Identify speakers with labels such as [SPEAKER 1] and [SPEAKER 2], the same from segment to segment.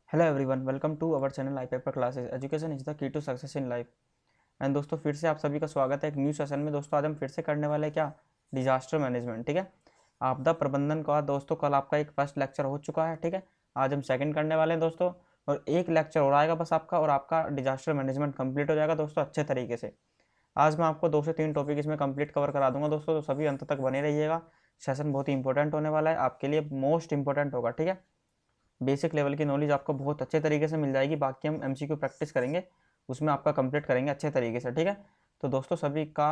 [SPEAKER 1] Hello everyone, welcome to our channel I paper classes. Education is the key to success in life. And दोस्तों, फिर से आप सभी का स्वागत है एक न्यू सेशन में। दोस्तों, आज हम फिर से करने वाले हैं क्या, डिजास्टर मैनेजमेंट। ठीक है, आपदा प्रबंधन का। दोस्तों, कल आपका एक फर्स्ट लेक्चर हो चुका है। ठीक है, आज हम सेकंड करने वाले हैं दोस्तों, और एक लेक्चर और आएगा बस आपका, और आपका डिजास्टर मैनेजमेंट कंप्लीट हो जाएगा दोस्तों अच्छे तरीके से। आज मैं आपको 2 से 3 टॉपिक इसमें कंप्लीट कवर करा दूंगा दोस्तों, तो सभी अंत तक बने रहिएगा। सेशन बहुत ही इंपॉर्टेंट होने वाला है, आपके लिए मोस्ट इंपॉर्टेंट होगा। ठीक है, बेसिक लेवल की नॉलेज आपको बहुत अच्छे तरीके से मिल जाएगी। बाकी हम एमसीक्यू प्रैक्टिस करेंगे, उसमें आपका कंप्लीट करेंगे अच्छे तरीके से। ठीक है, तो दोस्तों सभी का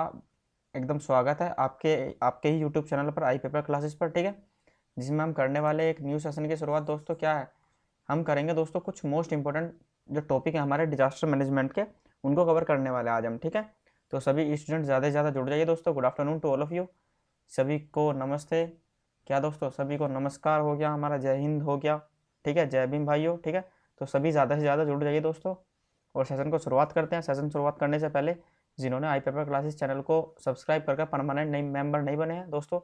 [SPEAKER 1] एकदम स्वागत है आपके आपके ही यूट्यूब चैनल पर, आई पेपर क्लासेस पर। ठीक है, जिसमें हम करने वाले एक न्यू सेशन की शुरुआत दोस्तों क्या है, हम करेंगे दोस्तों कुछ मोस्ट इंपॉर्टेंट जो टॉपिक है हमारे डिजास्टर मैनेजमेंट के, उनको कवर करने वाले आज हम। ठीक है, तो सभी स्टूडेंट ज़्यादा से ज़्यादा जुड़ जाइए दोस्तों। Good afternoon to all of you. सभी को नमस्ते। क्या दोस्तों, सभी को नमस्कार हो गया, हमारा जय हिंद हो गया। ठीक है, जय भीम भाइयों। ठीक है, तो सभी ज़्यादा से ज़्यादा जुड़ जाइए दोस्तों, और सेशन को शुरुआत करते हैं। सेशन शुरुआत करने से पहले जिन्होंने आई पेपर क्लासेस चैनल को सब्सक्राइब करके परमानेंट नई मेंबर नहीं बने हैं दोस्तों,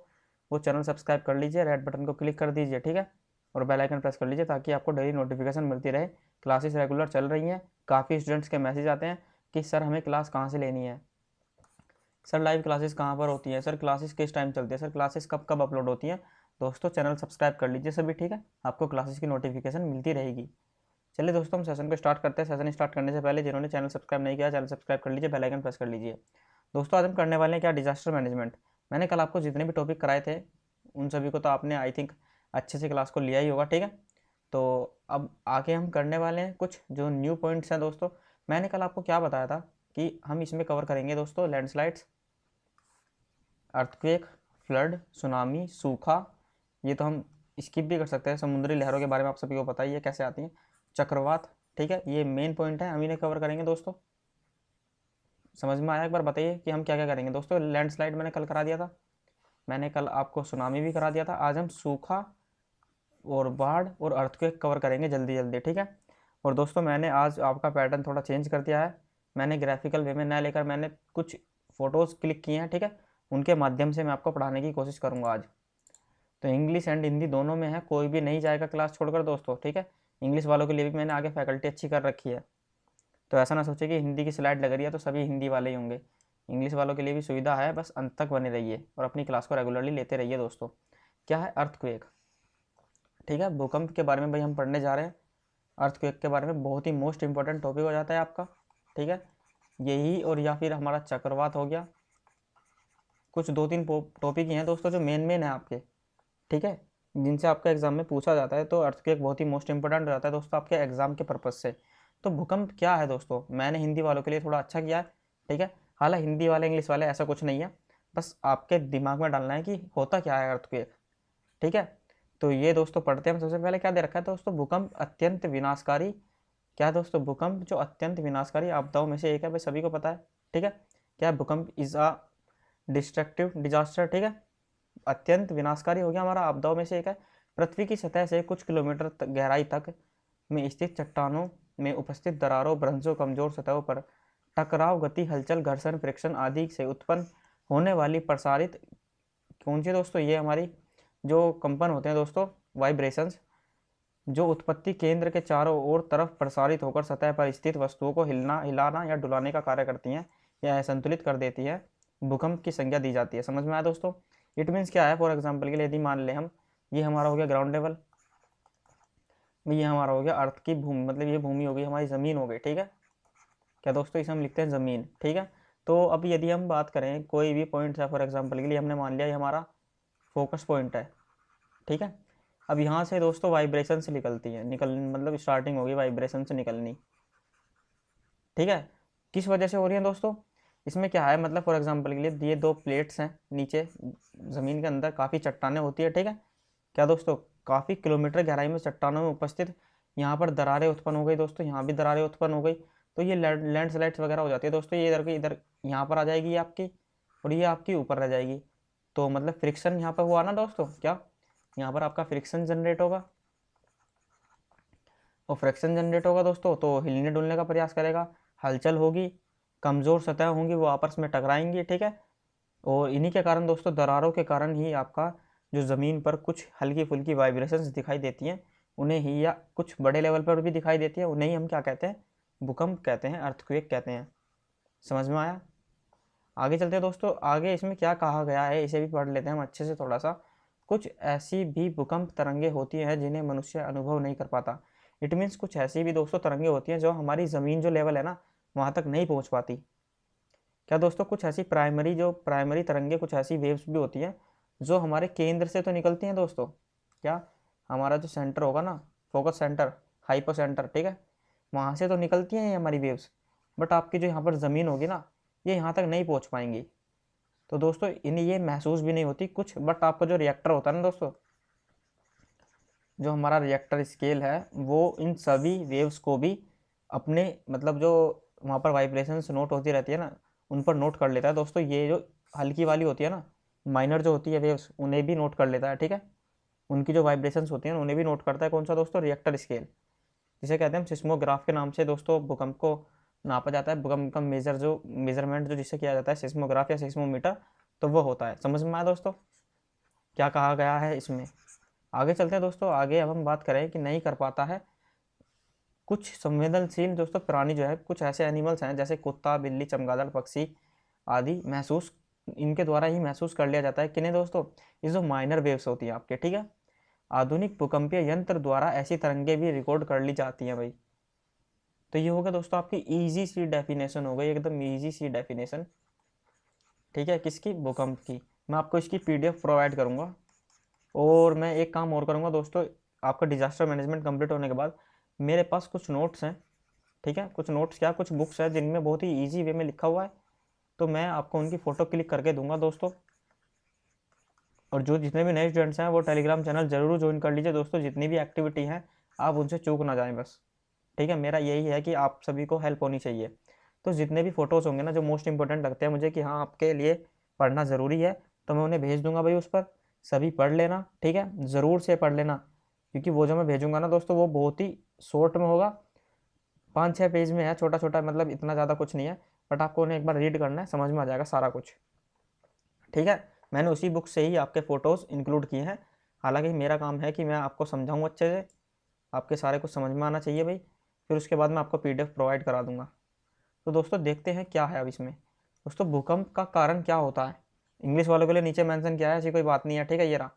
[SPEAKER 1] वो चैनल सब्सक्राइब कर लीजिए, रेड बटन को क्लिक कर दीजिए। ठीक है, और बेल आइकन प्रेस कर लीजिए ताकि आपको डेली नोटिफिकेशन मिलती रहे। क्लासेस रेगुलर चल रही हैं। काफ़ी स्टूडेंट्स के मैसेज आते हैं कि सर हमें क्लास कहाँ से लेनी है, सर लाइव क्लासेस कहाँ पर होती है, सर क्लासेस किस टाइम चलती है, सर क्लासेस कब कब अपलोड होती हैं। दोस्तों, चैनल सब्सक्राइब कर लीजिए सभी। ठीक है, आपको क्लासेस की नोटिफिकेशन मिलती रहेगी। चलिए दोस्तों, हम सेशन को स्टार्ट करते हैं। सेशन स्टार्ट करने से पहले जिन्होंने चैनल सब्सक्राइब नहीं किया, चैनल सब्सक्राइब कर लीजिए, बेल आइकन प्रेस कर लीजिए। दोस्तों, आज हम करने वाले हैं क्या, डिजास्टर मैनेजमेंट। मैंने कल आपको जितने भी टॉपिक कराए थे उन सभी को तो आपने आई थिंक अच्छे से क्लास को लिया ही होगा। ठीक है, तो अब आगे हम करने वाले हैं कुछ जो न्यू पॉइंट्स हैं दोस्तों। मैंने कल आपको क्या बताया था कि हम इसमें कवर करेंगे दोस्तों लैंडस्लाइड्स, अर्थक्वेक, फ्लड, सुनामी, सूखा। ये तो हम स्किप भी कर सकते हैं। समुद्री लहरों के बारे में आप सभी को पता ही है कैसे आती हैं, चक्रवात। ठीक है, ये मेन पॉइंट है, हम इन्हें कवर करेंगे दोस्तों। समझ में आया? एक बार बताइए कि हम क्या क्या करेंगे दोस्तों। लैंडस्लाइड मैंने कल करा दिया था, मैंने कल आपको सुनामी भी करा दिया था। आज हम सूखा और बाढ़ और अर्थक्वेक कवर करेंगे जल्दी जल्दी। ठीक है, और दोस्तों मैंने आज आपका पैटर्न थोड़ा चेंज कर दिया है। मैंने ग्राफिकल वे में न लेकर मैंने कुछ फ़ोटोज़ क्लिक किए हैं। ठीक है, उनके माध्यम से मैं आपको पढ़ाने की कोशिश करूँगा आज। तो इंग्लिश एंड हिंदी दोनों में है, कोई भी नहीं जाएगा क्लास छोड़कर दोस्तों। ठीक है, इंग्लिश वालों के लिए भी मैंने आगे फैकल्टी अच्छी कर रखी है, तो ऐसा ना सोचिए कि हिंदी की स्लाइड लग रही है तो सभी हिंदी वाले ही होंगे। इंग्लिश वालों के लिए भी सुविधा है, बस अंत तक बने रहिए और अपनी क्लास को रेगुलरली लेते रहिए दोस्तों। क्या है अर्थक्वेक? ठीक है, भूकंप के बारे में भाई हम पढ़ने जा रहे हैं। अर्थक्वेक के बारे में बहुत ही मोस्ट इंपॉर्टेंट टॉपिक हो जाता है आपका। ठीक है, यही और या फिर हमारा चक्रवात हो गया। कुछ 2-3 टॉपिक ही हैं दोस्तों जो मेन मेन है आपके। ठीक है, जिनसे आपका एग्जाम में पूछा जाता है, तो अर्थक्वेक बहुत ही मोस्ट इंपॉर्टेंट रहता है दोस्तों आपके एग्जाम के पर्पज़ से। तो भूकंप क्या है दोस्तों, मैंने हिंदी वालों के लिए थोड़ा अच्छा किया है। ठीक है, हालांकि हिंदी वाले इंग्लिश वाले ऐसा कुछ नहीं है, बस आपके दिमाग में डालना है कि होता क्या है अर्थक्वेक। ठीक है, तो ये दोस्तों पढ़ते हैं हम। सबसे पहले क्या दे रखा है दोस्तों, भूकंप अत्यंत विनाशकारी। क्या है दोस्तों, भूकंप जो अत्यंत विनाशकारी आपदाओं में से एक है, भाई सभी को पता है। ठीक है, क्या है, भूकंप इज अ डिस्ट्रक्टिव डिजास्टर। ठीक है, अत्यंत विनाशकारी हो गया हमारा, आपदाओं में से एक है। पृथ्वी की सतह से कुछ किलोमीटर गहराई तक में स्थित चट्टानों में उपस्थित दरारों, भ्रंशों, कमजोर सतहों पर टकराव, गति, हलचल, घर्षण, फ्रिक्शन आदि से उत्पन्न होने वाली प्रसारित कौन सी दोस्तों, ये हमारी जो कंपन होते हैं दोस्तों, वाइब्रेशंस, जो उत्पत्ति केंद्र के चारों ओर तरफ प्रसारित होकर सतह पर स्थित वस्तुओं को हिलाना या डुलाने का कार्य करती हैं या असंतुलित कर देती है, भूकंप की संज्ञा दी जाती है। समझ में आया दोस्तों? इट मीन्स क्या है, फॉर एग्जाम्पल के लिए यदि मान लें हम, ये हमारा हो गया ग्राउंड लेवल, ये हमारा हो गया अर्थ की भूमि, मतलब ये भूमि हो गई हमारी, ज़मीन हो गई। ठीक है, क्या दोस्तों, इसे हम लिखते हैं ज़मीन। ठीक है, तो अब यदि हम बात करें कोई भी पॉइंट है, फॉर एग्जाम्पल के लिए हमने मान लिया ये हमारा फोकस पॉइंट है। ठीक है, अब यहाँ से दोस्तों वाइब्रेशन से निकलती है, मतलब स्टार्टिंग होगी वाइब्रेशन से निकलनी। ठीक है, किस वजह से हो रही है दोस्तों, इसमें क्या है, मतलब फॉर एग्जांपल के लिए ये 2 प्लेट्स हैं नीचे ज़मीन के अंदर, काफ़ी चट्टानें होती है। ठीक है, क्या दोस्तों, काफ़ी किलोमीटर गहराई में चट्टानों में उपस्थित यहाँ पर दरारें उत्पन्न हो गई दोस्तों, यहाँ भी दरारें उत्पन्न हो गई, तो ये लैंडस्लाइड्स वगैरह हो जाती है दोस्तों। ये इधर की इधर यहाँ पर आ जाएगी ये आपकी, और ये आपकी ऊपर रह जाएगी। तो मतलब फ्रिक्शन यहाँ पर हुआ ना दोस्तों, क्या यहाँ पर आपका फ्रिक्शन जनरेट होगा, और फ्रिक्शन जनरेट होगा दोस्तों तो हिलने डुलने का प्रयास करेगा, हलचल होगी, कमज़ोर सतह होंगी वो आपस में टकराएंगी। ठीक है, और इन्हीं के कारण दोस्तों, दरारों के कारण ही आपका जो ज़मीन पर कुछ हल्की फुल्की वाइब्रेशंस दिखाई देती हैं, उन्हें ही, या कुछ बड़े लेवल पर भी दिखाई देती है, उन्हें ही हम क्या कहते हैं, भूकंप कहते हैं, अर्थक्वेक कहते हैं। समझ में आया? आगे चलते हैं दोस्तों। आगे इसमें क्या कहा गया है इसे भी पढ़ लेते हैं हम अच्छे से थोड़ा सा। कुछ ऐसी भी भूकंप तरंगे होती हैं जिन्हें मनुष्य अनुभव नहीं कर पाता। इट मीन्स कुछ ऐसी भी दोस्तों तरंगे होती हैं जो हमारी ज़मीन जो लेवल है ना वहाँ तक नहीं पहुँच पाती। क्या दोस्तों, कुछ ऐसी प्राइमरी तरंगे, कुछ ऐसी वेव्स भी होती हैं जो हमारे केंद्र से तो निकलती हैं दोस्तों। क्या, हमारा जो सेंटर होगा ना, फोकस सेंटर, हाइपो सेंटर, ठीक है, वहाँ से तो निकलती हैं ये हमारी वेव्स, बट आपकी जो यहाँ पर ज़मीन होगी ना ये यहाँ तक नहीं पहुँच पाएंगी। तो दोस्तों इन्हें ये महसूस भी नहीं होती कुछ, बट आपका जो रिएक्टर होता है ना दोस्तों, जो हमारा रिएक्टर स्केल है वो इन सभी वेव्स को भी अपने मतलब जो वहाँ पर वाइब्रेशंस नोट होती रहती है ना उन पर नोट कर लेता है दोस्तों। ये जो हल्की वाली होती है ना, माइनर जो होती है वेव्स, उन्हें भी नोट कर लेता है, ठीक है। उनकी जो वाइब्रेशंस होती हैं उन्हें भी नोट करता है कौन सा दोस्तों, रिएक्टर स्केल, जिसे कहते हैं हम सिस्मोग्राफ के नाम से दोस्तों भूकंप को नापा जाता है। भूकंप का मेजरमेंट जो जिससे किया जाता है सिस्मोग्राफ या सिस्मोमीटर, तो वो होता है। समझ में आया दोस्तों क्या कहा गया है इसमें? आगे चलते हैं दोस्तों। आगे अब हम बात करें कि नहीं कर पाता है। कुछ संवेदनशील दोस्तों प्राणी जो है, कुछ ऐसे एनिमल्स हैं जैसे कुत्ता, बिल्ली, चमगादड़, पक्षी आदि, महसूस इनके द्वारा ही महसूस कर लिया जाता है किन्हें दोस्तों, ये जो माइनर वेव्स होती हैं आपके, ठीक है। आधुनिक भूकंपीय यंत्र द्वारा ऐसी तरंगें भी रिकॉर्ड कर ली जाती हैं भाई। तो ये हो गया दोस्तों आपकी इजी सी डेफिनेशन हो गई, एकदम इजी सी डेफिनेशन, ठीक है, किसकी, भूकंप की। मैं आपको इसकी पीडीएफ प्रोवाइड करूंगा। और मैं एक काम और करूंगा दोस्तों, आपका डिजास्टर मैनेजमेंट कंप्लीट होने के बाद मेरे पास कुछ नोट्स हैं, ठीक है, कुछ नोट्स क्या, कुछ बुक्स हैं जिनमें बहुत ही ईजी वे में लिखा हुआ है, तो मैं आपको उनकी फ़ोटो क्लिक करके दूंगा दोस्तों। और जो जितने भी नए स्टूडेंट्स हैं वो टेलीग्राम चैनल जरूर ज्वाइन कर लीजिए दोस्तों। जितनी भी एक्टिविटी हैं आप उनसे चूक ना जाएं बस, ठीक है। मेरा यही है कि आप सभी को हेल्प होनी चाहिए। तो जितने भी फ़ोटोज़ होंगे ना जो मोस्ट इंपॉर्टेंट लगते हैं मुझे कि हाँ आपके लिए पढ़ना ज़रूरी है, तो मैं उन्हें भेज दूंगा भाई उस पर। सभी पढ़ लेना, ठीक है, ज़रूर से पढ़ लेना, क्योंकि वो जो मैं भेजूंगा ना दोस्तों वो बहुत ही शॉर्ट में होगा, 5-6 पेज में है, छोटा छोटा, मतलब इतना ज़्यादा कुछ नहीं है, बट आपको उन्हें एक बार रीड करना है, समझ में आ जाएगा सारा कुछ, ठीक है। मैंने उसी बुक से ही आपके फ़ोटोज़ इंक्लूड किए हैं। हालांकि मेरा काम है कि मैं आपको समझाऊँ अच्छे से, आपके सारे कुछ समझ में आना चाहिए भाई, फिर उसके बाद मैं आपको पीडीएफ प्रोवाइड करा दूंगा। तो दोस्तों देखते हैं क्या है अब इसमें। दोस्तों भूकंप का कारण क्या होता है, इंग्लिश वालों के लिए नीचे मेंशन किया है, ऐसी कोई बात नहीं है, ठीक है। ये रहा,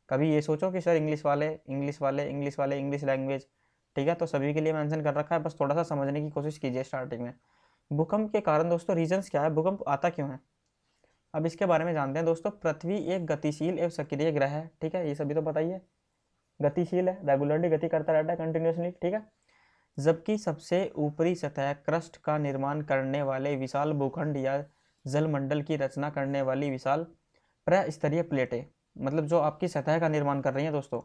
[SPEAKER 1] कभी ये सोचो कि सर इंग्लिश वाले इंग्लिश लैंग्वेज, ठीक है, तो सभी के लिए मेंशन कर रखा है, बस थोड़ा सा समझने की कोशिश कीजिए स्टार्टिंग में। भूकंप के कारण दोस्तों रीजंस क्या है, भूकंप आता क्यों है, अब इसके बारे में जानते हैं दोस्तों। पृथ्वी एक गतिशील एवं सक्रिय ग्रह है, ठीक है, ये सभी तो बताइए, गतिशील है, रेगुलरली गति करता रहता है कंटिन्यूसली, ठीक है। जबकि सबसे ऊपरी सतह क्रस्ट का निर्माण करने वाले विशाल भूखंड या जलमंडल की रचना करने वाली विशाल प्रस्तरीय प्लेटें, मतलब जो आपकी सतह का निर्माण कर रही हैं दोस्तों,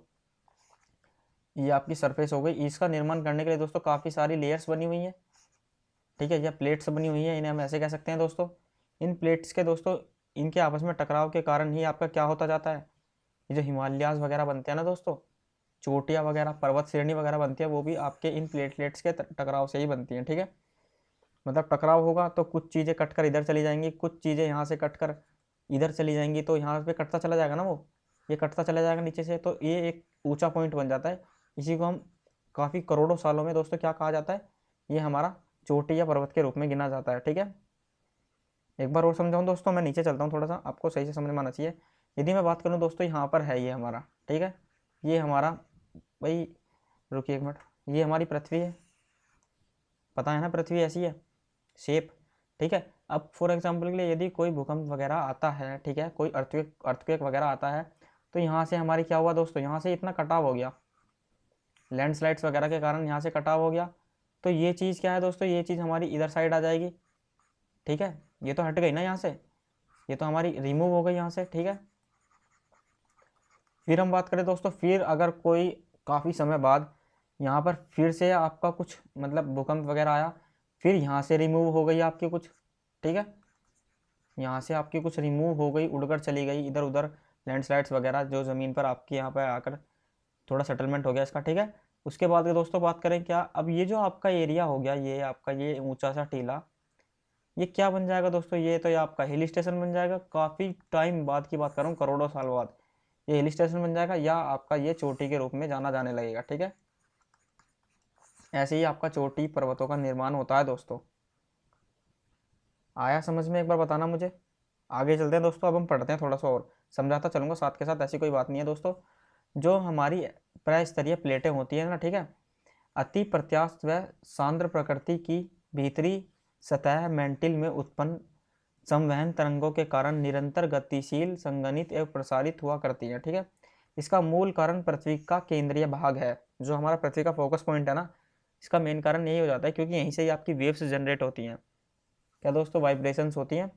[SPEAKER 1] ये आपकी सरफेस हो गई, इसका निर्माण करने के लिए दोस्तों काफ़ी सारी लेयर्स बनी हुई हैं, ठीक है, या प्लेट्स बनी हुई हैं, इन्हें हम ऐसे कह सकते हैं दोस्तों। इन प्लेट्स के दोस्तों, इनके आपस में टकराव के कारण ही आपका क्या होता जाता है, ये जो हिमालयाज वगैरह बनते हैं ना दोस्तों, चोटियाँ वगैरह, पर्वत श्रेणी वगैरह बनती है, वो भी आपके इन प्लेटलेट्स के टकराव से ही बनती हैं, ठीक है। मतलब टकराव होगा तो कुछ चीज़ें कटकर इधर चली जाएंगी, कुछ चीज़ें यहाँ से कटकर इधर चली जाएंगी, तो यहाँ पे कटता चला जाएगा ना, वो ये कटता चला जाएगा नीचे से, तो ये एक ऊंचा पॉइंट बन जाता है। इसी को हम काफ़ी करोड़ों सालों में दोस्तों क्या कहा जाता है, ये हमारा चोटी या पर्वत के रूप में गिना जाता है, ठीक है। एक बार और समझाऊँ दोस्तों, मैं नीचे चलता हूँ, थोड़ा सा आपको सही से समझ में आना चाहिए। यदि मैं बात करूँ दोस्तों, यहाँ पर है ये हमारा, ठीक है, ये हमारा भाई, रुकिए एक मिनट, ये हमारी पृथ्वी है, पता है ना पृथ्वी ऐसी है शेप, ठीक है। अब फॉर एग्जांपल के लिए यदि कोई भूकंप वगैरह आता है, ठीक है, कोई अर्थक्वेक वगैरह आता है, तो यहाँ से हमारी क्या हुआ दोस्तों, यहाँ से इतना कटाव हो गया, लैंडस्लाइड्स वगैरह के कारण यहाँ से कटाव हो गया, तो ये चीज़ क्या है दोस्तों, ये चीज़ हमारी इधर साइड आ जाएगी, ठीक है, ये तो हट गई ना यहाँ से, ये तो हमारी रिमूव हो गई यहाँ से, ठीक है। फिर हम बात करें दोस्तों, फिर अगर कोई काफ़ी समय बाद यहाँ पर फिर से आपका कुछ मतलब भूकंप वगैरह आया, फिर यहाँ से रिमूव हो गई आपकी कुछ, ठीक है, यहाँ से आपकी कुछ रिमूव हो गई, उड़कर चली गई इधर उधर, लैंडस्लाइड्स वगैरह जो ज़मीन पर आपकी यहाँ पर आकर थोड़ा सेटलमेंट हो गया इसका, ठीक है। उसके बाद के दोस्तों बात करें क्या, अब ये जो आपका एरिया हो गया, ये आपका ये ऊंचा सा टीला, ये क्या बन जाएगा दोस्तों, ये तो ये आपका हिल स्टेशन बन जाएगा, काफ़ी टाइम बाद की बात कर रहा हूँ, करोड़ों साल बाद। ये हिल स्टेशन बन जाएगा या आपका ये चोटी के रूप में जाना जाने लगेगा। ठीक है, ऐसे ही आपका चोटी पर्वतों का निर्माण होता है दोस्तों। आया समझ में, एक बार बताना मुझे। आगे चलते हैं दोस्तों, अब हम पढ़ते हैं थोड़ा सा और समझाता चलूंगा साथ के साथ, ऐसी कोई बात नहीं है दोस्तों। जो हमारी प्रस्तरीय प्लेटें होती है ना, ठीक है, अति प्रत्यास्थ व सांद्र प्रकृति की भीतरी सतह मेंटिल में उत्पन्न संवहन तरंगों के कारण निरंतर गतिशील संगनित एवं प्रसारित हुआ करती है। ठीक है, इसका मूल कारण पृथ्वी का केंद्रीय भाग है, जो हमारा पृथ्वी का फोकस पॉइंट है ना, इसका मेन कारण यही हो जाता है, क्योंकि यहीं से ही आपकी वेव्स जनरेट होती हैं। क्या दोस्तों, वाइब्रेशंस होती हैं,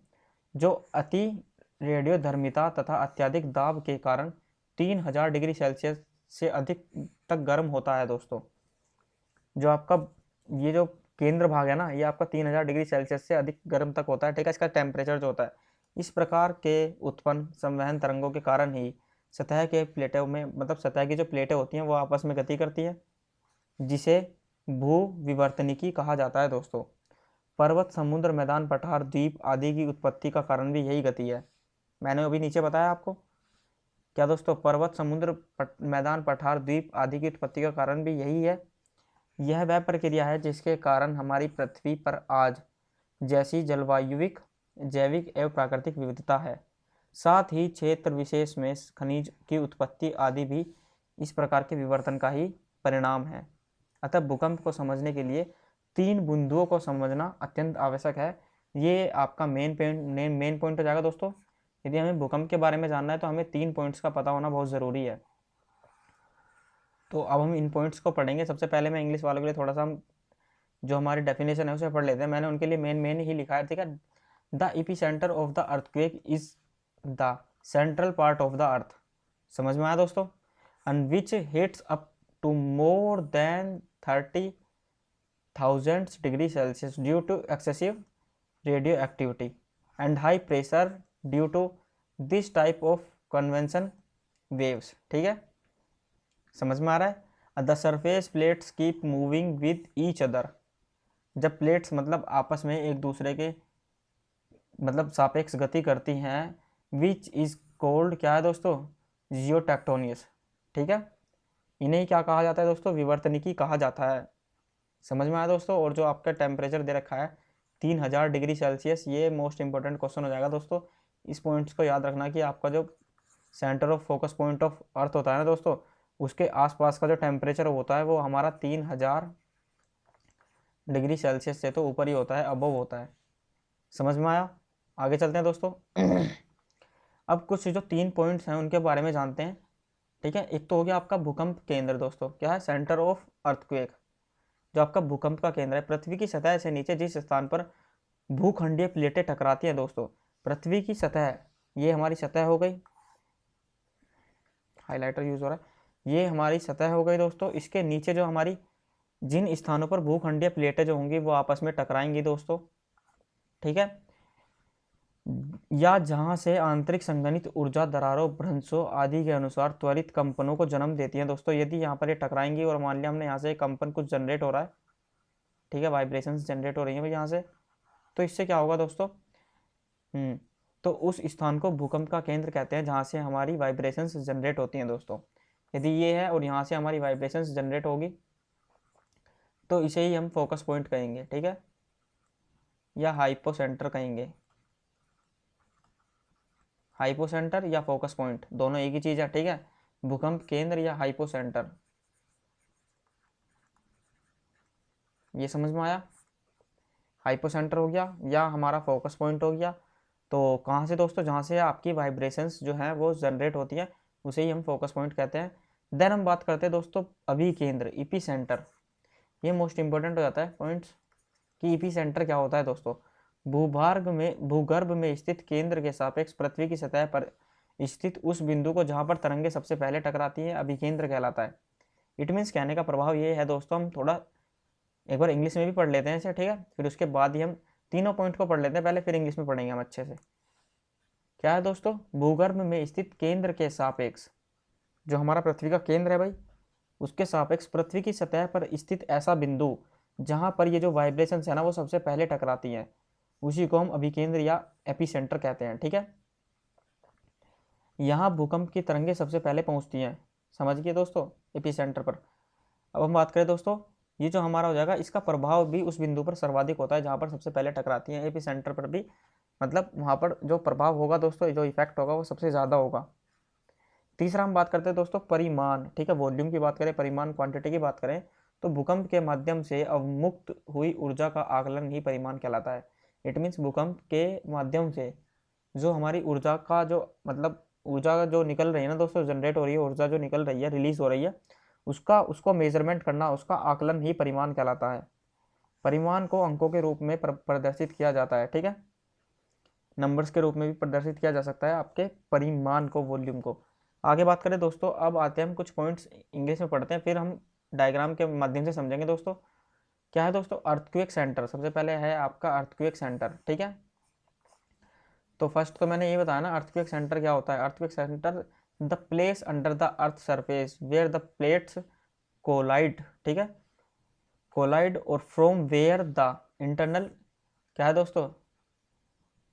[SPEAKER 1] जो अति रेडियोधर्मिता तथा अत्यधिक दाब के कारण 3000 डिग्री सेल्सियस से अधिक तक गर्म होता है दोस्तों। जो आपका ये जो केंद्र भाग है ना, ये आपका 3000 डिग्री सेल्सियस से अधिक गर्म तक होता है। ठीक है, इसका टेम्परेचर जो होता है, इस प्रकार के उत्पन्न संवहन तरंगों के कारण ही सतह के प्लेटों में, मतलब सतह की जो प्लेटें होती हैं वो आपस में गति करती है, जिसे भू विवर्तनिकी कहा जाता है दोस्तों। पर्वत, समुद्र, मैदान, पठार, द्वीप आदि की उत्पत्ति का कारण भी यही गति है। मैंने अभी नीचे बताया आपको। क्या दोस्तों, पर्वत, समुद्र, मैदान, पठार, द्वीप आदि की उत्पत्ति का कारण भी यही है। यह वह प्रक्रिया है जिसके कारण हमारी पृथ्वी पर आज जैसी जलवायुविक, जैविक एवं प्राकृतिक विविधता है। साथ ही क्षेत्र विशेष में खनिज की उत्पत्ति आदि भी इस प्रकार के विवर्तन का ही परिणाम है। अतः भूकंप को समझने के लिए 3 बिंदुओं को समझना अत्यंत आवश्यक है। ये आपका मेन पॉइंट हो जाएगा दोस्तों। यदि हमें भूकंप के बारे में जानना है तो हमें 3 पॉइंट्स का पता होना बहुत ज़रूरी है। तो अब हम इन पॉइंट्स को पढ़ेंगे। सबसे पहले मैं इंग्लिश वालों के लिए थोड़ा सा हम जो हमारी डेफिनेशन है उसे पढ़ लेते हैं। मैंने उनके लिए मेन ही लिखा है। ठीक है, the epicentre of the earthquake is the central part of the earth. समझ में आया दोस्तों? And which hits up to more than 30,000 degree Celsius due to excessive radio activity and high pressure due to this type of convention waves. ठीक है, समझ में आ रहा है? The surface plates keep moving with each other. जब plates मतलब आपस में एक दूसरे के मतलब सापेक्ष गति करती हैं, विच इज कोल्ड, क्या है दोस्तों? जियोटेक्टोनियस। ठीक है, इन्हें क्या कहा जाता है दोस्तों? विवर्तनिकी कहा जाता है। समझ में आया दोस्तों? और जो आपका टेम्परेचर दे रखा है 3000 डिग्री सेल्सियस, ये मोस्ट इंपॉर्टेंट क्वेश्चन हो जाएगा दोस्तों। इस पॉइंट्स को याद रखना कि आपका जो centre of focus point of earth होता है ना दोस्तों, उसके आसपास का जो टेम्परेचर होता है वो हमारा 3000 डिग्री सेल्सियस से तो ऊपर ही होता है, अबव होता है। समझ में आया? आगे चलते हैं दोस्तों। अब कुछ जो 3 पॉइंट्स हैं उनके बारे में जानते हैं। ठीक है, एक तो हो गया आपका भूकंप केंद्र दोस्तों। क्या है? Centre of earthquake. जो आपका भूकंप का केंद्र है, पृथ्वी की सतह से नीचे जिस स्थान पर भूखंडीय प्लेटें टकराती हैं दोस्तों, पृथ्वी की सतह, ये हमारी सतह हो गई, हाइलाइटर यूज हो रहा है, ये हमारी सतह हो गई दोस्तों। इसके नीचे जो हमारी जिन स्थानों पर भूखंडीय प्लेटें जो होंगी वो आपस में टकराएंगी दोस्तों। ठीक है, या जहां से आंतरिक संघनित ऊर्जा दरारों, भ्रंशों आदि के अनुसार त्वरित कंपनों को जन्म देती हैं दोस्तों। यदि यहाँ पर ये टकराएंगी और मान लिया हमने यहाँ से कंपन कुछ जनरेट हो रहा है, ठीक है, वाइब्रेशंस जनरेट हो रही हैं भाई यहाँ से, तो इससे क्या होगा दोस्तों? तो उस स्थान को भूकंप का केंद्र कहते हैं, जहाँ से हमारी वाइब्रेशंस जनरेट होती हैं दोस्तों। यदि ये है और यहाँ से हमारी वाइब्रेशंस जनरेट होगी तो इसे ही हम फोकस पॉइंट कहेंगे। ठीक है, या हाइपोसेंटर कहेंगे। हाइपोसेंटर या फोकस पॉइंट दोनों एक ही चीज़ है। ठीक है, भूकंप केंद्र या हाइपोसेंटर, ये समझ में आया? हाइपोसेंटर हो गया या हमारा फोकस पॉइंट हो गया। तो कहाँ से दोस्तों? जहाँ से आपकी वाइब्रेशंस जो हैं वो जनरेट होती हैं, उसे ही हम फोकस पॉइंट कहते हैं। देन हम बात करते हैं दोस्तों अभी केंद्र, इपी सेंटर। ये मोस्ट इंपॉर्टेंट हो जाता है पॉइंट्स कि इपी सेंटर क्या होता है दोस्तों? भूगर्भ में स्थित केंद्र के सापेक्ष पृथ्वी की सतह पर स्थित उस बिंदु को जहाँ पर तरंगे सबसे पहले टकराती हैं अभिकेंद्र कहलाता है। इट मीन्स कहने का प्रभाव ये है दोस्तों, हम थोड़ा एक बार इंग्लिश में भी पढ़ लेते हैं इसे। ठीक है, फिर उसके बाद ही हम तीनों पॉइंट को पढ़ लेते हैं पहले, फिर इंग्लिश में पढ़ेंगे हम अच्छे से। क्या है दोस्तों? भूगर्भ में स्थित केंद्र के सापेक्ष, जो हमारा पृथ्वी का केंद्र है भाई, उसके सापेक्ष पृथ्वी की सतह पर स्थित ऐसा बिंदु जहां पर ये जो वाइब्रेशंस है ना वो सबसे पहले टकराती हैं, उसी को हम अभिकेंद्र या एपिसेंटर कहते हैं। ठीक है, यहाँ भूकंप की तरंगें सबसे पहले पहुँचती हैं, समझ गए दोस्तों, एपी सेंटर पर। अब हम बात करें दोस्तों, ये जो हमारा हो जाएगा, इसका प्रभाव भी उस बिंदु पर सर्वाधिक होता है जहाँ पर सबसे पहले टकराती है। एपी सेंटर पर भी मतलब वहाँ पर जो प्रभाव होगा दोस्तों, जो इफेक्ट होगा वो सबसे ज़्यादा होगा। तीसरा हम बात करते हैं दोस्तों परिमाण, ठीक है, वॉल्यूम की बात करें, परिमाण क्वांटिटी की बात करें, तो भूकंप के माध्यम से अवमुक्त हुई ऊर्जा का आकलन ही परिमाण कहलाता है। इट मीन्स भूकंप के माध्यम से जो हमारी ऊर्जा का जो मतलब ऊर्जा जो निकल रही है ना दोस्तों, जनरेट हो रही है ऊर्जा, जो निकल रही है, रिलीज हो रही है, उसको मेजरमेंट करना, उसका आकलन ही परिमाण कहलाता है। परिमाण को अंकों के रूप में प्रदर्शित किया जाता है, ठीक है, नंबर्स के रूप में भी प्रदर्शित किया जा सकता है आपके परिमाण को, वॉल्यूम को। आगे बात करें दोस्तों, अब आते हैं हम कुछ पॉइंट्स इंग्लिश में पढ़ते हैं, फिर हम डायग्राम के माध्यम से समझेंगे दोस्तों। क्या है दोस्तों, अर्थक्वेक सेंटर। सबसे पहले है आपका अर्थक्वेक सेंटर, ठीक है। तो फर्स्ट तो मैंने ये बताया ना, अर्थक्वेक सेंटर क्या होता है। Earthquake centre the place under the earth surface where the plates collide, ठीक है, कोलाइड, और फ्रॉम वेयर द इंटरनल क्या है दोस्तों,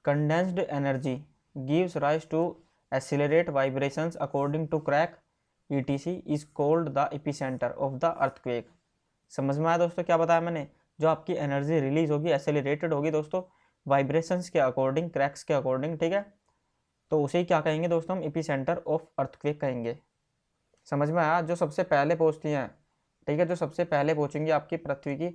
[SPEAKER 1] condensed energy gives rise to accelerate vibrations according to crack etc is called the epicentre of the earthquake. समझ में आया दोस्तों क्या बताया मैंने, जो आपकी एनर्जी रिलीज होगी, एक्सेलरेटेड होगी दोस्तों वाइब्रेशंस के अकॉर्डिंग, क्रैक्स के अकॉर्डिंग, ठीक है, तो उसे ही क्या कहेंगे दोस्तों, हम एपिसेंटर ऑफ अर्थक्वेक कहेंगे। समझ में आया, जो सबसे पहले पहुंचती हैं, ठीक है, जो सबसे पहले पहुंचेंगी आपकी पृथ्वी की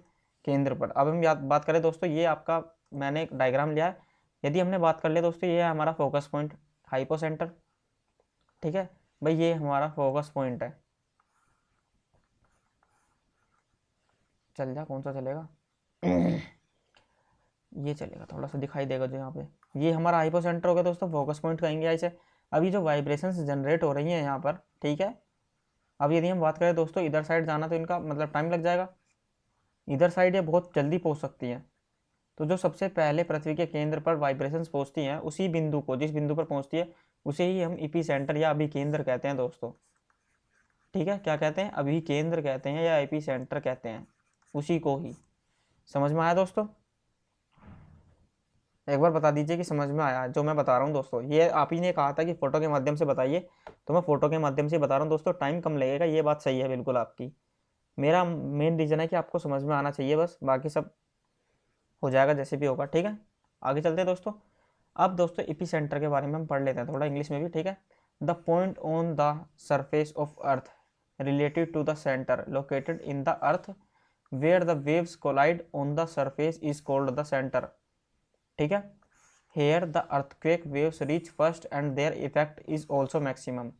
[SPEAKER 1] केंद्र पर। अब हम बात करें दोस्तों, ये आपका मैंने एक डायग्राम लिया है, यदि हमने बात कर लिया दोस्तों, ये है हमारा फोकस पॉइंट हाइपोसेंटर, ठीक है भाई, ये हमारा फोकस पॉइंट है। चल जा, कौन सा चलेगा ये चलेगा, थोड़ा सा दिखाई देगा जो यहाँ पे, ये हमारा हाइपोसेंटर हो गया दोस्तों, फोकस पॉइंट कहेंगे ऐसे। अभी जो वाइब्रेशंस जनरेट हो रही हैं यहाँ पर, ठीक है, अब यदि हम बात करें दोस्तों इधर साइड जाना, तो इनका मतलब टाइम लग जाएगा, इधर साइड ये बहुत जल्दी पहुँच सकती हैं। तो जो सबसे पहले पृथ्वी के केंद्र पर वाइब्रेशंस पहुँचती हैं, उसी बिंदु को, जिस बिंदु पर पहुँचती है, उसे ही हम एपिसेंटर या अभिकेंद्र कहते हैं दोस्तों, ठीक है, क्या कहते हैं, अभिकेंद्र कहते हैं या एपिसेंटर कहते हैं, उसी को ही। समझ में आया दोस्तों, एक बार बता दीजिए कि समझ में आया जो मैं बता रहा हूँ दोस्तों। ये आप ही ने कहा था कि फोटो के माध्यम से बताइए, तो मैं फोटो के माध्यम से बता रहा हूँ दोस्तों, टाइम कम लगेगा, ये बात सही है बिल्कुल आपकी। मेरा मेन रीज़न है कि आपको समझ में आना चाहिए, बस बाकी सब हो जाएगा जैसे भी होगा, ठीक है। आगे चलते हैं दोस्तों। अब दोस्तों एपिसेंटर के बारे में हम पढ़ लेते हैं थोड़ा इंग्लिश में भी, ठीक है। The point on the surface of earth related to the centre located in the earth where the waves collide on the surface is called the centre, ठीक है। Here the earthquake waves reach first and their effect is also maximum.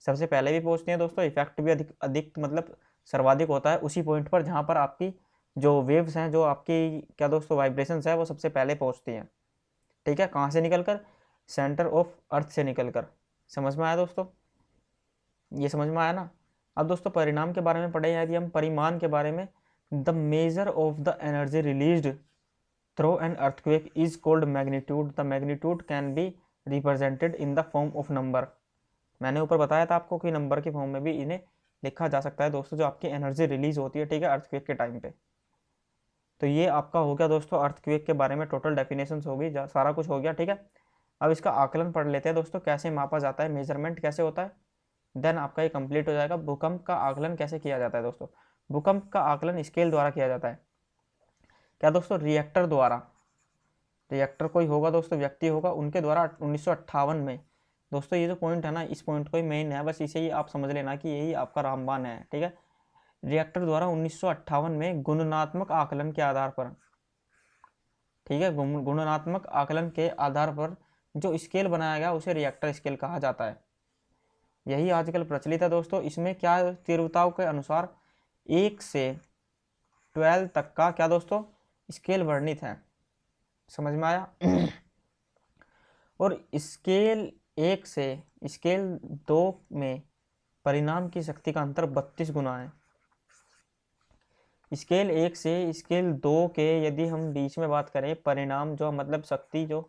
[SPEAKER 1] सबसे पहले भी पहुंचती हैं दोस्तों, effect भी अधिक अधिक मतलब सर्वाधिक होता है उसी पॉइंट पर जहां पर आपकी जो वेव्स हैं, जो आपकी क्या दोस्तों वाइब्रेशंस है, वो सबसे पहले पहुंचती हैं, ठीक है, कहाँ से निकलकर, सेंटर ऑफ अर्थ से निकलकर। समझ में आया दोस्तों, ये समझ में आया ना। अब दोस्तों परिणाम के बारे में पढ़े, यदि हम परिमाण के बारे में, the measure of the energy released through an earthquake is called magnitude. The magnitude can be represented in the form of number. मैंने ऊपर बताया था आपको कि नंबर के फॉर्म में भी इन्हें लिखा जा सकता है दोस्तों, जो आपकी एनर्जी रिलीज होती है, ठीक है, अर्थक्वेक के टाइम पे। तो ये आपका हो गया दोस्तों अर्थक्वेक के बारे में, टोटल डेफिनेशंस हो गई, सारा कुछ हो गया, ठीक है। अब इसका आकलन पढ़ लेते हैं दोस्तों, कैसे मापा जाता है, मेजरमेंट कैसे होता है, देन आपका ये कंप्लीट हो जाएगा। भूकंप का आकलन कैसे किया जाता है दोस्तों, भूकंप का आकलन स्केल द्वारा किया जाता है। क्या दोस्तों, रिएक्टर द्वारा, रिएक्टर कोई होगा दोस्तों, व्यक्ति होगा, उनके द्वारा 1958 में दोस्तों, ये जो पॉइंट है ना, इस पॉइंट को ही मेन है, बस इसे ही आप समझ लेना कि यही आपका रामबाण है, ठीक है। रिएक्टर द्वारा 1958 में गुणात्मक आकलन के आधार पर, ठीक है, गुणात्मक आकलन के आधार पर जो स्केल बनाया गया उसे रिएक्टर स्केल कहा जाता है। यही आजकल प्रचलित है दोस्तों। इसमें क्या तीव्रताओं के अनुसार 1 से 12 तक का क्या दोस्तों स्केल वर्णित है। समझ में आया और स्केल 1 से स्केल 2 में परिणाम की शक्ति का अंतर 32 गुना है। स्केल 1 से स्केल 2 के यदि हम बीच में बात करें, परिणाम जो मतलब शक्ति जो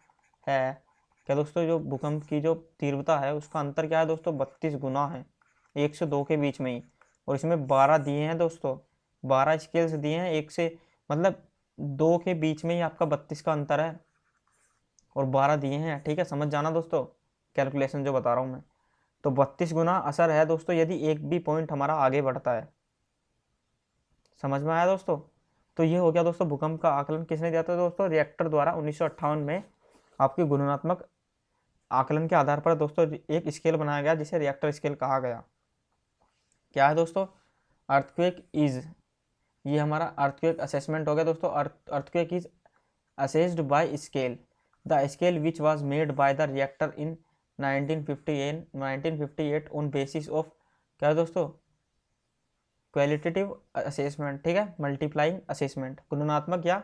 [SPEAKER 1] है, क्या दोस्तों, जो भूकंप की जो तीव्रता है उसका अंतर क्या है दोस्तों, 32 गुना है 1 से 2 के बीच में ही। और इसमें 12 दिए हैं दोस्तों, 12 स्केल्स दिए हैं, 1 से मतलब 2 के बीच में ही आपका 32 का अंतर है और 12 दिए हैं, ठीक है। समझ जाना दोस्तों कैलकुलेशन जो बता रहा हूँ मैं। तो 32 गुना असर है दोस्तों यदि एक भी पॉइंट हमारा आगे बढ़ता है। समझ में आया दोस्तों? तो ये हो गया दोस्तों भूकंप का आकलन किसने दिया था दोस्तों? रिएक्टर द्वारा 1958 में आपकी गुणात्मक आकलन के आधार पर दोस्तों एक स्केल बनाया गया जिसे रिएक्टर स्केल कहा गया। क्या है दोस्तों? अर्थक्वेक इज, ये हमारा अर्थक्वेक असेसमेंट हो गया दोस्तों। Earthquake is assessed by scale, the scale which was made by the Richter in 1958 on basis of, क्या है दोस्तों? क्वालिटेटिव असेसमेंट, ठीक है, मल्टीप्लाइंग असेसमेंट, गुणात्मक या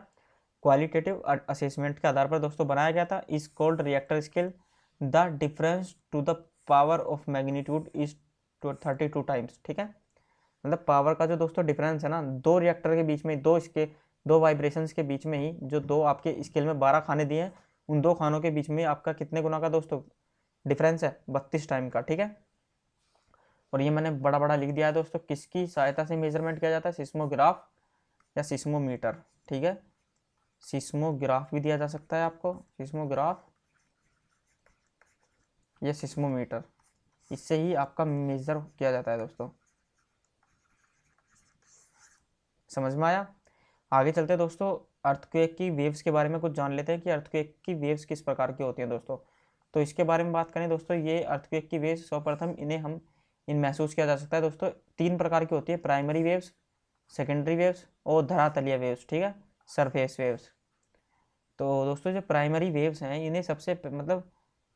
[SPEAKER 1] क्वालिटेटिव असेसमेंट के आधार पर दोस्तों बनाया गया था। Is called Richter scale. The difference to the power of magnitude is 32 times, ठीक है, मतलब पावर का जो दोस्तों डिफरेंस है ना दो रिएक्टर के बीच में, दो वाइब्रेशंस के बीच में ही, जो दो आपके स्केल में 12 खाने दिए हैं उन दो खानों के बीच में आपका कितने गुना का दोस्तों डिफरेंस है? 32 टाइम का, ठीक है। और ये मैंने बड़ा बड़ा लिख दिया है दोस्तों। किसकी सहायता से मेजरमेंट किया जाता है? सिस्मोग्राफ या सिस्मोमीटर, ठीक है, सिस्मोग्राफ भी दिया जा सकता है आपको, सिस्मोग्राफ या सिस्मोमीटर, इससे ही आपका मेजर किया जाता है दोस्तों। समझ में आया? आगे चलते हैं दोस्तों, अर्थक्वेक की वेव्स के बारे में कुछ जान लेते हैं कि अर्थक्वेक की वेव्स किस प्रकार की होती हैं दोस्तों। तो इसके बारे में बात करें दोस्तों, ये अर्थक्वेक की वेव्स सर्वप्रथम इन महसूस किया जा सकता है दोस्तों। 3 प्रकार की होती है, प्राइमरी वेव्स, सेकेंडरी वेव्स और धरातलीय वेव्स, ठीक है, सरफेस वेव्स। तो दोस्तों जो प्राइमरी वेव्स हैं इन्हें मतलब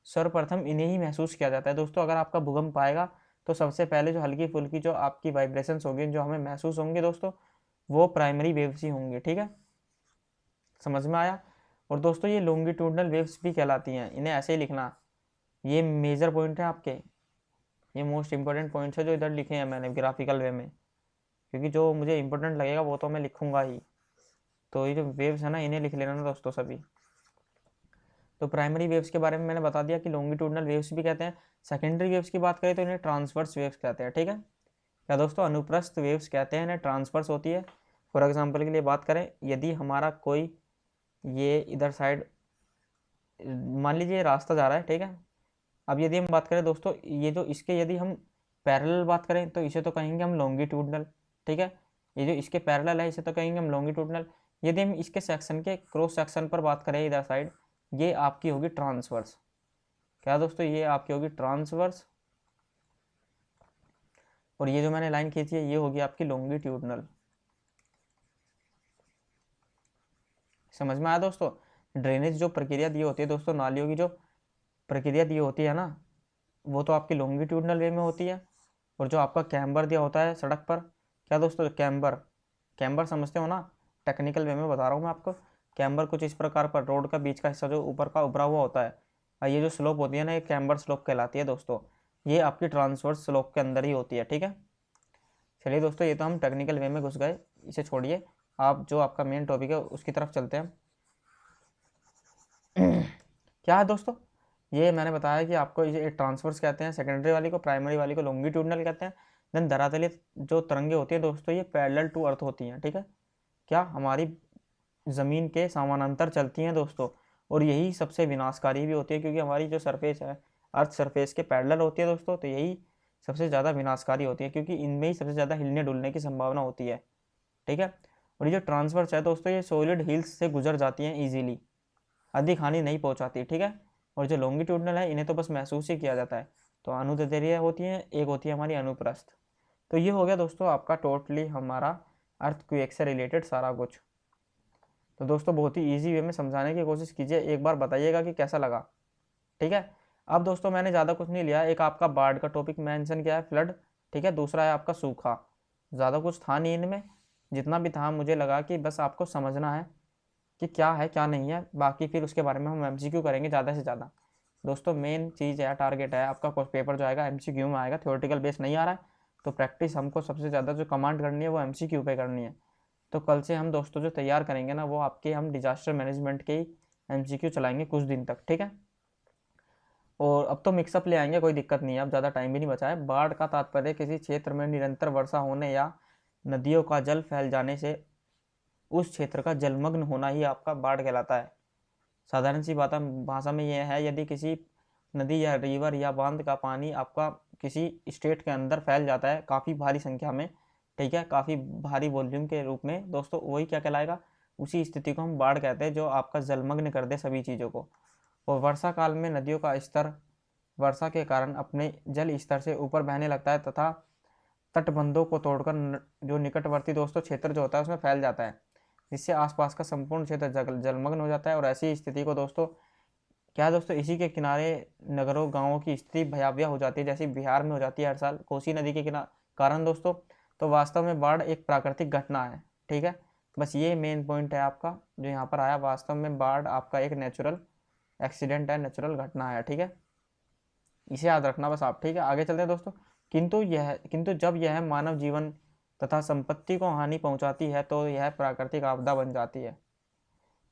[SPEAKER 1] सर्वप्रथम इन्हें ही महसूस किया जाता है दोस्तों। अगर आपका भूकंप आएगा तो सबसे पहले जो हल्की फुल्की जो आपकी वाइब्रेशंस होंगी जो हमें महसूस होंगे दोस्तों वो प्राइमरी वेव्स ही होंगे, ठीक है, समझ में आया। और दोस्तों ये लॉन्गिट्यूडनल वेव्स भी कहलाती हैं, इन्हें ऐसे ही लिखना, ये मेजर पॉइंट है आपके, ये मोस्ट इंपॉर्टेंट पॉइंट्स है जो इधर लिखे हैं मैंने ग्राफिकल वे में, क्योंकि जो मुझे इंपॉर्टेंट लगेगा वो तो मैं लिखूंगा ही। तो ये जो वेव्स है ना इन्हें लिख लेना ना दोस्तों सभी। तो प्राइमरी वेव्स के बारे में मैंने बता दिया कि लॉन्गिट्यूडनल वेव्स भी कहते हैं। सेकेंडरी वेव्स की बात करें तो इन्हें ट्रांसवर्स वेव्स कहते हैं, ठीक है, क्या दोस्तों? अनुप्रस्थ वेव्स कहते हैं, इन्हें ट्रांसवर्स होती है। फॉर एग्जांपल के लिए बात करें, यदि हमारा कोई ये इधर साइड मान लीजिए रास्ता जा रहा है, ठीक है, अब यदि हम बात करें दोस्तों ये जो इसके यदि हम पैरेलल बात करें तो इसे तो कहेंगे हम लॉन्गिट्यूडनल, ठीक है, ये जो इसके पैरेलल है इसे तो कहेंगे हम लॉन्गिट्यूडनल। यदि हम इसके सेक्शन के क्रॉस सेक्शन पर बात करें इधर साइड, ये आपकी होगी ट्रांसवर्स, क्या दोस्तों? ये आपकी होगी ट्रांसवर्स। और ये जो मैंने लाइन खींची है ये होगी आपकी लॉन्गिट्यूडनल। समझ में आया दोस्तों? ड्रेनेज जो प्रक्रिया दी होती है दोस्तों, नालियों की जो प्रक्रिया दी होती है ना वो तो आपकी लॉन्गिट्यूडनल वे में होती है। और जो आपका कैम्बर दिया होता है सड़क पर, क्या दोस्तों? कैम्बर, कैम्बर समझते हो ना, टेक्निकल वे में बता रहा हूँ मैं आपको। कैम्बर कुछ इस प्रकार पर रोड का बीच का हिस्सा जो ऊपर का उभरा हुआ होता है, और ये जो स्लोप होती है ना ये कैम्बर स्लोप कहलाती है दोस्तों। ये आपकी ट्रांसवर्स स्लोप के अंदर ही होती है, ठीक है। चलिए दोस्तों ये तो हम टेक्निकल वे में घुस गए, इसे छोड़िए, आप जो आपका मेन टॉपिक है उसकी तरफ चलते हैं। क्या है दोस्तों? ये मैंने बताया कि आपको ये ट्रांसवर्स कहते हैं, सेकेंडरी वाली को, प्राइमरी वाली को लॉन्गिट्यूडनल कहते हैं। देन धरातलीय जो तरंगे होती है दोस्तों ये पैरेलल टू अर्थ होती हैं, ठीक है, क्या हमारी ज़मीन के समानांतर चलती हैं दोस्तों। और यही सबसे विनाशकारी भी होती है क्योंकि हमारी जो सरफेस है अर्थ सरफेस के पैरेलल होती है दोस्तों, तो यही सबसे ज़्यादा विनाशकारी होती है क्योंकि इनमें ही सबसे ज़्यादा हिलने डुलने की संभावना होती है, ठीक है। और ये जो ट्रांसवर्स है दोस्तों ये सॉलिड हिल्स से गुजर जाती हैं ईजिली, अधिक हानि नहीं पहुंचाती, ठीक है। और जो लॉन्गिट्यूडनल है इन्हें तो बस महसूस ही किया जाता है। तो अनुदैर्ध्य होती है, एक होती है हमारी अनुप्रस्थ। तो ये हो गया दोस्तों आपका टोटली हमारा अर्थक्वेक से रिलेटेड सारा कुछ। तो दोस्तों बहुत ही ईजी वे में समझाने की कोशिश कीजिए, एक बार बताइएगा कि कैसा लगा, ठीक है। अब दोस्तों मैंने ज़्यादा कुछ नहीं लिया, एक आपका बाढ़ का टॉपिक मेंशन किया है, फ्लड, ठीक है, दूसरा है आपका सूखा। ज़्यादा कुछ था नहीं इनमें, जितना भी था मुझे लगा कि बस आपको समझना है कि क्या है क्या नहीं है, बाकी फिर उसके बारे में हम एमसीक्यू करेंगे ज़्यादा से ज़्यादा। दोस्तों मेन चीज़ है, टारगेट है आपका पेपर जो आएगा एमसीक्यू में आएगा, थ्योरेटिकल बेस नहीं आ रहा है, तो प्रैक्टिस हमको सबसे ज़्यादा जो कमांड करनी है वो एमसीक्यू पे करनी है। तो कल से हम दोस्तों जो तैयार करेंगे ना वो आपके हम डिजास्टर मैनेजमेंट के ही एमसीक्यू चलाएंगे कुछ दिन तक, ठीक है। और अब तो मिक्सअप ले आएंगे, कोई दिक्कत नहीं है, अब ज़्यादा टाइम भी नहीं बचा है। बाढ़ का तात्पर्य किसी क्षेत्र में निरंतर वर्षा होने या नदियों का जल फैल जाने से उस क्षेत्र का जलमग्न होना ही आपका बाढ़ कहलाता है। साधारण सी बात भाषा में यह है, यदि किसी नदी या रिवर या बांध का पानी आपका किसी स्टेट के अंदर फैल जाता है काफ़ी भारी संख्या में, ठीक है, काफ़ी भारी वॉल्यूम के रूप में दोस्तों, वही क्या कहलाएगा, उसी स्थिति को हम बाढ़ कहते हैं, जो आपका जलमग्न कर दे सभी चीज़ों को। और वर्षा काल में नदियों का स्तर वर्षा के कारण अपने जल स्तर से ऊपर बहने लगता है तथा तटबंधों को तोड़कर जो निकटवर्ती दोस्तों क्षेत्र जो होता है उसमें फैल जाता है, जिससे आसपास का संपूर्ण क्षेत्र जलमग्न हो जाता है। और ऐसी स्थिति को दोस्तों क्या है दोस्तों, इसी के किनारे नगरों गांवों की स्थिति भयावह हो जाती है, जैसे बिहार में हो जाती है हर साल कोसी नदी के कारण दोस्तों। तो वास्तव में बाढ़ एक प्राकृतिक घटना है, ठीक है। बस ये मेन पॉइंट है आपका जो यहाँ पर आया, वास्तव में बाढ़ आपका एक नेचुरल एक्सीडेंट है, नेचुरल घटना है, ठीक है, इसे याद रखना बस आप, ठीक है। आगे चलते हैं दोस्तों। किंतु जब यह मानव जीवन तथा संपत्ति को हानि पहुंचाती है तो यह प्राकृतिक आपदा बन जाती है।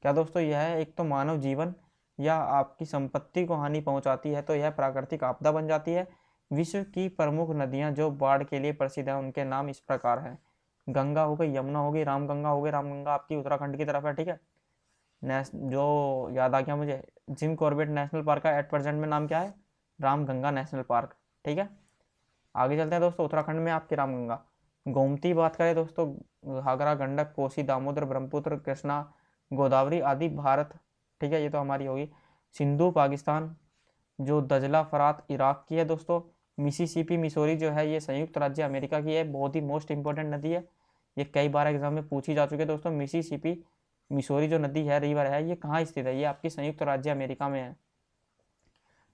[SPEAKER 1] क्या दोस्तों, यह एक तो मानव जीवन या आपकी संपत्ति को हानि पहुंचाती है तो यह प्राकृतिक आपदा बन जाती है। विश्व की प्रमुख नदियां जो बाढ़ के लिए प्रसिद्ध हैं उनके नाम इस प्रकार हैं। गंगा हो गई, यमुना हो गई, रामगंगा हो गई, रामगंगा आपकी उत्तराखंड की तरफ है, ठीक है। जो याद आ गया मुझे, जिम कॉर्बेट नेशनल पार्क का एट प्रेजेंट में नाम क्या है, रामगंगा नेशनल पार्क, ठीक है। आगे चलते हैं दोस्तों, उत्तराखंड में आपकी रामगंगा। गोमती बात करें दोस्तों, घाघरा, गंडक, कोसी, दामोदर, ब्रह्मपुत्र, कृष्णा, गोदावरी आदि भारत, ठीक है, ये तो हमारी होगी। सिंधु पाकिस्तान, जो दजला फरात इराक की है दोस्तों। मिसिसिपी मिसौरी जो है ये संयुक्त राज्य अमेरिका की है, बहुत ही मोस्ट इंपॉर्टेंट नदी है, ये कई बार एग्जाम में पूछी जा चुकी है दोस्तों। मिसिसिपी मिसौरी जो नदी है, रिवर है, ये कहाँ स्थित है, ये आपकी संयुक्त राज्य अमेरिका में है,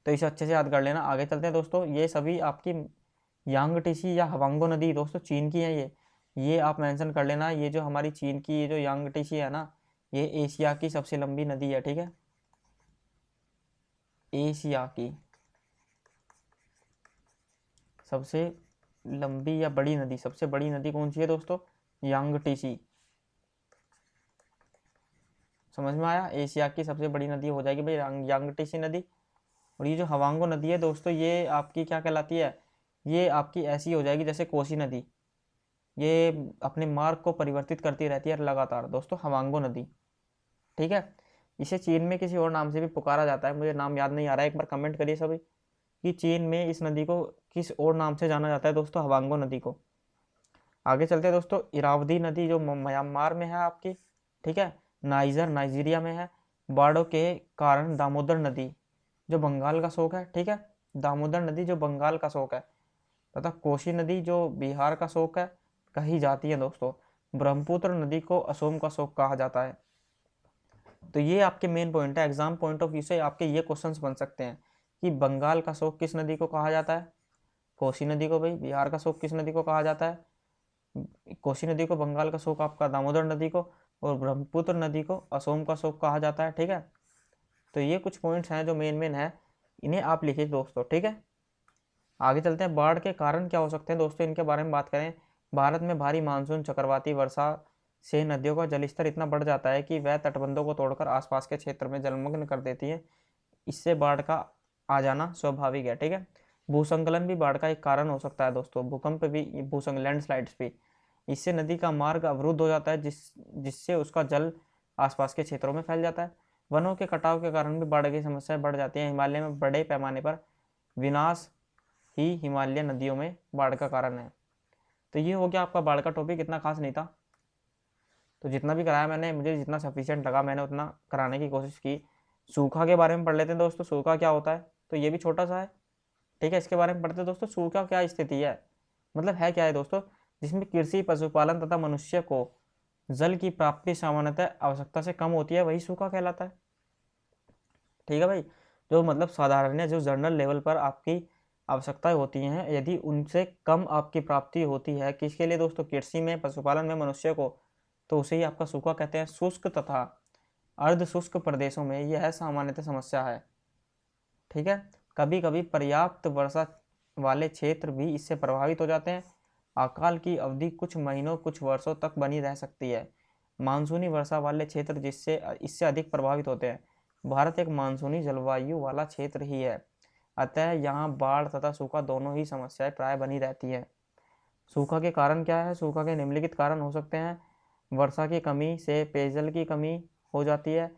[SPEAKER 1] तो इसे अच्छे से याद कर लेना। आगे चलते हैं दोस्तों, ये सभी आपकी यांगटीसी या हवांगो नदी दोस्तों चीन की है, ये आप मेंशन कर लेना। ये जो हमारी चीन की ये जो यांगटीसी है ना, ये एशिया की सबसे लंबी नदी है, ठीक है, एशिया की सबसे लंबी या बड़ी नदी, सबसे बड़ी नदी कौन सी है दोस्तों, यांगटीसी, समझ में आया, एशिया की सबसे बड़ी नदी हो जाएगी भाई यांगटीसी नदी। और ये जो हवांगो नदी है दोस्तों, ये आपकी क्या कहलाती है, ये आपकी ऐसी हो जाएगी जैसे कोसी नदी, ये अपने मार्ग को परिवर्तित करती रहती है लगातार दोस्तों, हवांगो नदी, ठीक है। इसे चीन में किसी और नाम से भी पुकारा जाता है, मुझे नाम याद नहीं आ रहा है, एक बार कमेंट करिए सभी कि चीन में इस नदी को किस और नाम से जाना जाता है दोस्तों, हवांगो नदी को। आगे चलते हैं दोस्तों, इरावदी नदी जो म्यांमार में है आपकी, ठीक है, नाइजर नाइजीरिया में है। बाढ़ों के कारण दामोदर नदी जो बंगाल का शोक है, ठीक है, दामोदर नदी जो बंगाल का शोक है तथा कोसी नदी जो बिहार का शोक है कही जाती है दोस्तों। ब्रह्मपुत्र नदी को असोम का शोक कहा जाता है। तो ये आपके मेन पॉइंट है, एग्जाम पॉइंट ऑफ व्यू से आपके ये क्वेश्चंस बन सकते हैं कि बंगाल का शोक किस नदी को कहा जाता है, कोसी नदी को। भाई बिहार का शोक किस नदी को कहा जाता है, कोसी नदी को। बंगाल का शोक आपका दामोदर नदी को, और ब्रह्मपुत्र नदी को असोम का शोक कहा जाता है, ठीक है। तो ये कुछ पॉइंट्स हैं जो मेन मेन है, इन्हें आप लिखिए दोस्तों, ठीक है। आगे चलते हैं, बाढ़ के कारण क्या हो सकते हैं दोस्तों, इनके बारे में बात करें। भारत में भारी मानसून चक्रवाती वर्षा से नदियों का जलस्तर इतना बढ़ जाता है कि वह तटबंधों को तोड़कर आसपास के क्षेत्र में जलमग्न कर देती है। इससे बाढ़ का आ जाना स्वाभाविक है, ठीक है। भूसंकलन भी बाढ़ का एक कारण हो सकता है दोस्तों, भूकंप भी, लैंडस्लाइड्स भी। इससे नदी का मार्ग अवरुद्ध हो जाता है, जिससे उसका जल आसपास के क्षेत्रों में फैल जाता है। वनों के कटाव के कारण भी बाढ़ की समस्याएं बढ़ जाती हैं। हिमालय में बड़े पैमाने पर विनाश ही हिमालय नदियों में बाढ़ का कारण है। तो ये हो गया आपका बाढ़ का टॉपिक, इतना खास नहीं था, तो जितना भी कराया मैंने, मुझे जितना सफिशिएंट लगा मैंने उतना कराने की कोशिश की। सूखा के बारे में पढ़ लेते हैं दोस्तों, सूखा क्या होता है, तो ये भी छोटा सा है, ठीक है, इसके बारे में पढ़ते हैं दोस्तों। सूखा क्या स्थिति है, मतलब है क्या है दोस्तों, जिसमें कृषि, पशुपालन तथा मनुष्य को जल की प्राप्ति सामान्यतः आवश्यकता से कम होती है, वही सूखा कहलाता है, ठीक है भाई। जो मतलब साधारण है, जो जनरल लेवल पर आपकी आवश्यकताएं होती हैं, यदि उनसे कम आपकी प्राप्ति होती है, किसके लिए दोस्तों, कृषि में, पशुपालन में, मनुष्य को, तो उसे ही आपका सूखा कहते हैं। शुष्क तथा अर्ध शुष्क प्रदेशों में यह सामान्यतः समस्या है, ठीक है। कभी कभी पर्याप्त वर्षा वाले क्षेत्र भी इससे प्रभावित हो जाते हैं। अकाल की अवधि कुछ महीनों, कुछ वर्षों तक बनी रह सकती है। मानसूनी वर्षा वाले क्षेत्र जिससे इससे अधिक प्रभावित होते हैं। भारत एक मानसूनी जलवायु वाला क्षेत्र ही है, अतः यहाँ बाढ़ तथा सूखा दोनों ही समस्याएं प्राय बनी रहती है। सूखा के कारण क्या है, सूखा के निम्नलिखित कारण हो सकते हैं। वर्षा की कमी से पेयजल की कमी हो जाती है,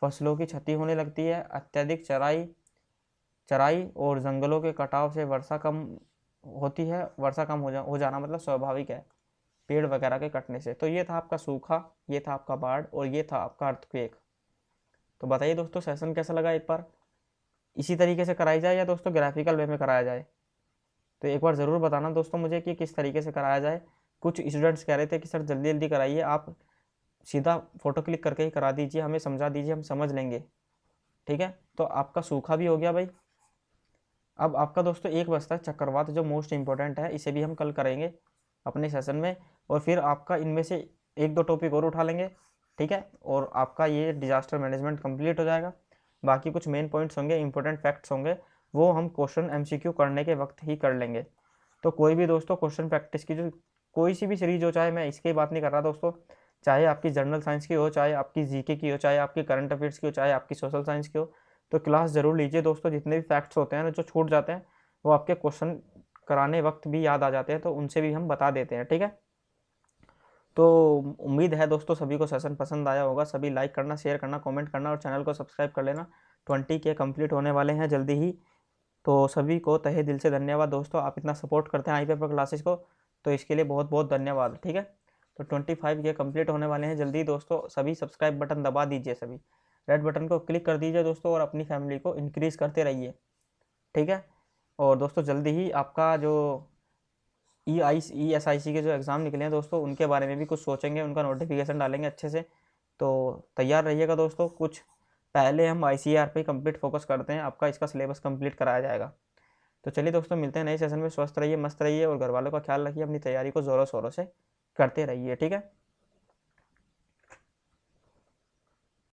[SPEAKER 1] फसलों की क्षति होने लगती है, अत्यधिक चराई और जंगलों के कटाव से वर्षा कम होती है। वर्षा कम हो जाना मतलब स्वाभाविक है, पेड़ वगैरह के कटने से। तो ये था आपका सूखा, ये था आपका बाढ़, और ये था आपका अर्थक्वेक। तो बताइए दोस्तों सेशन कैसा लगा, एक बार इसी तरीके से कराई जाए या दोस्तों ग्राफिकल वे में कराया जाए? तो एक बार ज़रूर बताना दोस्तों मुझे कि किस तरीके से कराया जाए। कुछ स्टूडेंट्स कह रहे थे कि सर जल्दी जल्दी कराइए, आप सीधा फ़ोटो क्लिक करके ही करा दीजिए, हमें समझा दीजिए, हम समझ लेंगे। ठीक है, तो आपका सूखा भी हो गया भाई। अब आपका दोस्तों एक बचता है चक्रवात, जो मोस्ट इंपॉर्टेंट है, इसे भी हम कल करेंगे अपने सेशन में। और फिर आपका इनमें से एक दो टॉपिक और उठा लेंगे, ठीक है, और आपका ये डिजास्टर मैनेजमेंट कंप्लीट हो जाएगा। बाकी कुछ मेन पॉइंट्स होंगे, इंपॉर्टेंट फैक्ट्स होंगे, वो हम क्वेश्चन एमसीक्यू करने के वक्त ही कर लेंगे। तो कोई भी दोस्तों क्वेश्चन प्रैक्टिस की जो कोई सी भी सीरीज हो, चाहे मैं इसकी बात नहीं कर रहा दोस्तों, चाहे आपकी जनरल साइंस की हो, चाहे आपकी जीके की हो, चाहे आपकी करंट अफेयर्स की हो, चाहे आपकी सोशल साइंस की हो, तो क्लास ज़रूर लीजिए दोस्तों। जितने भी फैक्ट्स होते हैं ना जो छूट जाते हैं, वो आपके क्वेश्चन कराने वक्त भी याद आ जाते हैं, तो उनसे भी हम बता देते हैं। ठीक है, तो उम्मीद है दोस्तों सभी को सेशन पसंद आया होगा। सभी लाइक करना, शेयर करना, कमेंट करना और चैनल को सब्सक्राइब कर लेना। 20 के कंप्लीट होने वाले हैं जल्दी ही। तो सभी को तहे दिल से धन्यवाद दोस्तों, आप इतना सपोर्ट करते हैं आई पेपर क्लासेस को, तो इसके लिए बहुत बहुत धन्यवाद। ठीक है, तो 25 के कंप्लीट होने वाले हैं जल्दी दोस्तों। सभी सब्सक्राइब बटन दबा दीजिए, सभी रेड बटन को क्लिक कर दीजिए दोस्तों, और अपनी फैमिली को इंक्रीज़ करते रहिए। ठीक है, और दोस्तों जल्दी ही आपका जो ESIC के जो एग्ज़ाम निकले हैं दोस्तों, उनके बारे में भी कुछ सोचेंगे, उनका नोटिफिकेशन डालेंगे अच्छे से। तो तैयार रहिएगा दोस्तों। कुछ पहले हम ICAR पे कंप्लीट फोकस करते हैं, आपका इसका सिलेबस कंप्लीट कराया जाएगा। तो चलिए दोस्तों मिलते हैं नए सेशन में। स्वस्थ रहिए, मस्त रहिए और घर वालों का ख्याल रखिए, अपनी तैयारी को ज़ोरों शोरों से करते रहिए। ठीक है।